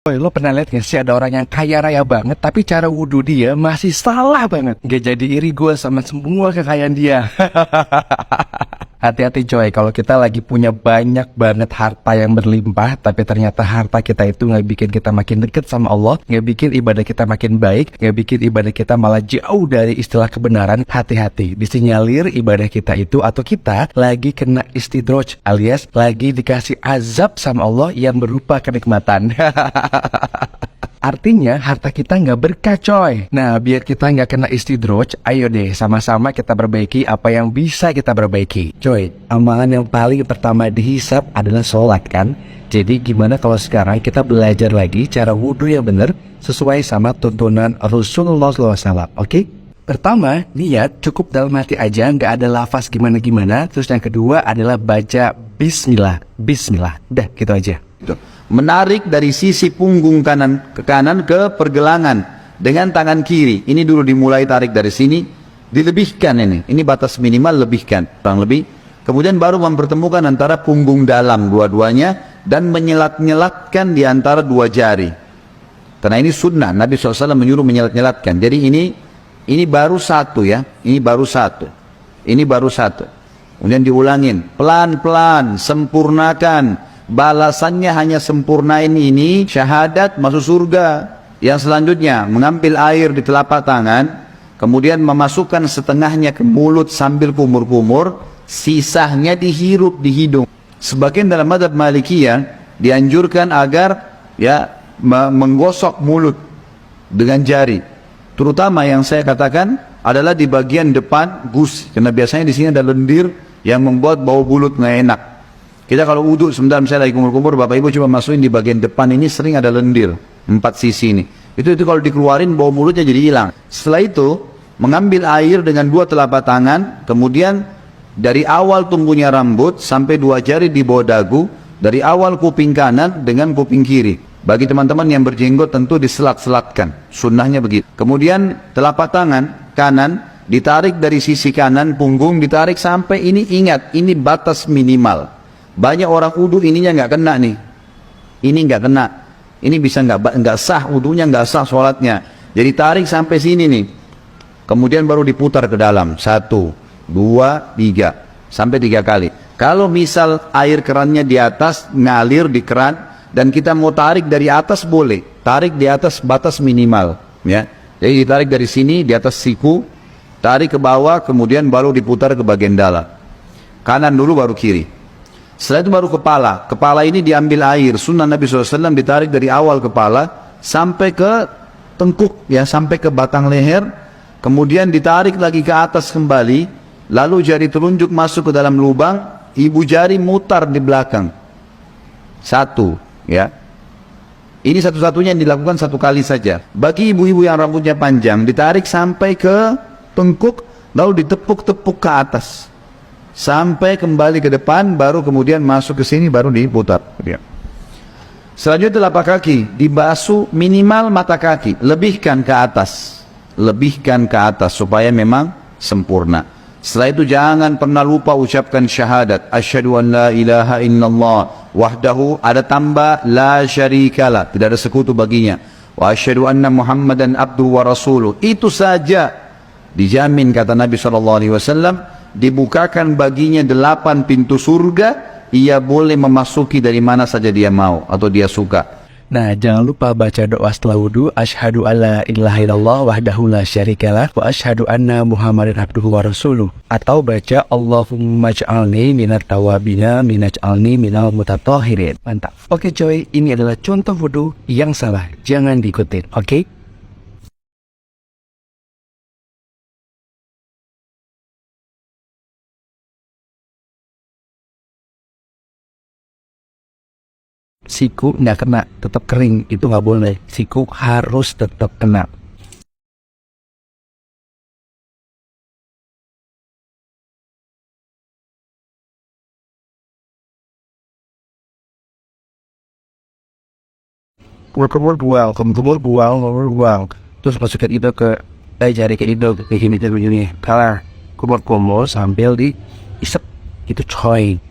Woy, lo pernah lihat gak sih ada orang yang kaya raya banget tapi cara wudhu dia masih salah banget? Gak jadi iri gue sama semua kekayaan dia. Hati-hati coy, kalau kita lagi punya banyak banget harta yang berlimpah tapi ternyata harta kita itu gak bikin kita makin deket sama Allah, gak bikin ibadah kita makin baik, gak bikin ibadah kita malah jauh dari istilah kebenaran. Hati-hati, disinyalir ibadah kita itu atau kita lagi kena istidroj alias lagi dikasih azab sama Allah yang berupa kenikmatan. Artinya harta kita nggak berkah coy. Nah biar kita nggak kena istidroj, ayo deh sama-sama kita perbaiki apa yang bisa kita perbaiki. Coy, amalan yang paling pertama dihisap adalah sholat kan. Jadi gimana kalau sekarang kita belajar lagi cara wudhu yang benar sesuai sama tuntunan Rasulullah SAW, oke? Pertama, niat cukup dalam hati aja, nggak ada lafaz gimana-gimana. Terus yang kedua adalah baca Bismillah. Bismillah, dah gitu aja. Menarik dari sisi punggung kanan ke pergelangan dengan tangan kiri. Ini dulu dimulai tarik dari sini, dilebihkan ini batas minimal, lebihkan kurang lebih. Kemudian baru mempertemukan antara punggung dalam dua-duanya dan menyelat-nyelatkan di antara dua jari. Karena ini sunnah, Nabi SAW menyuruh menyelat-nyelatkan. Jadi ini baru satu ya, ini baru satu, ini baru satu. Kemudian diulangin, pelan-pelan, sempurnakan. Balasannya hanya sempurnain ini, syahadat masuk surga. Yang selanjutnya mengambil air di telapak tangan, kemudian memasukkan setengahnya ke mulut sambil kumur-kumur, sisanya dihirup di hidung. Sebagian dalam mazhab Malikiyah dianjurkan agar ya menggosok mulut dengan jari. Terutama yang saya katakan adalah di bagian depan gus, karena biasanya di sini ada lendir yang membuat bau mulut nggak enak. Kita kalau wudhu sebentar misalnya lagi kumur-kumur, Bapak Ibu coba masukin di bagian depan ini sering ada lendir, 4 sisi ini. Itu kalau dikeluarin bau mulutnya jadi hilang. Setelah itu mengambil air dengan 2 telapak tangan, kemudian dari awal tumbuhnya rambut sampai 2 jari di bawah dagu, dari awal kuping kanan dengan kuping kiri. Bagi teman-teman yang berjenggot tentu diselat-selatkan, sunnahnya begitu. Kemudian telapak tangan kanan ditarik dari sisi kanan punggung, ditarik sampai ini, ingat ini batas minimal. Banyak orang wudhu ininya nggak kena nih, ini nggak kena, ini bisa nggak sah wudhunya, nggak sah sholatnya. Jadi tarik sampai sini nih, kemudian baru diputar ke dalam 1, 2, 3 sampai 3 kali. Kalau misal air kerannya di atas ngalir di keran dan kita mau tarik dari atas boleh, tarik di atas batas minimal, ya. Jadi ditarik dari sini di atas siku, tarik ke bawah, kemudian baru diputar ke bagian dalam. Kanan dulu baru kiri. Setelah itu baru kepala. Kepala ini diambil air. Sunnah Nabi SAW ditarik dari awal kepala sampai ke tengkuk, ya, sampai ke batang leher. Kemudian ditarik lagi ke atas kembali. Lalu jari telunjuk masuk ke dalam lubang. Ibu jari mutar di belakang. 1, ya. Ini satu-satunya yang dilakukan 1 kali saja. Bagi ibu-ibu yang rambutnya panjang, ditarik sampai ke tengkuk, lalu ditepuk-tepuk ke atas. Sampai kembali ke depan, baru kemudian masuk ke sini, baru diputar. Selanjutnya telapak kaki dibasuh minimal mata kaki, lebihkan ke atas, lebihkan ke atas supaya memang sempurna. Setelah itu jangan pernah lupa ucapkan syahadat, asyhadu an la ilaha illallah wahdahu, ada tambah la syarikalah, tidak ada sekutu baginya, wa asyhadu anna muhammadan abduhu wa rasuluh. Itu saja dijamin kata Nabi SAW. Dibukakan baginya 8 pintu surga, ia boleh memasuki dari mana saja dia mau atau dia suka. Nah jangan lupa baca doa setelah wudhu, asyhadu alla ilaha illallah wahdahu la syarikalah wa asyhadu anna muhammadan abduhu wa rasuluh, atau baca Allahumma ij'alni minat tawabina minaj'alni minal mutatahhirin. Mantap. Oke coy, ini adalah contoh wudhu yang salah, jangan diikutin, oke? Siku nggak kena, tetap kering, itu nggak boleh. Siku harus tetap kena. Buang. Terus masukin itu ke jari ke itu, ke begini. Kalah kumur sambil diisep, itu coy.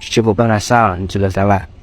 Cukup merasa sudah salah.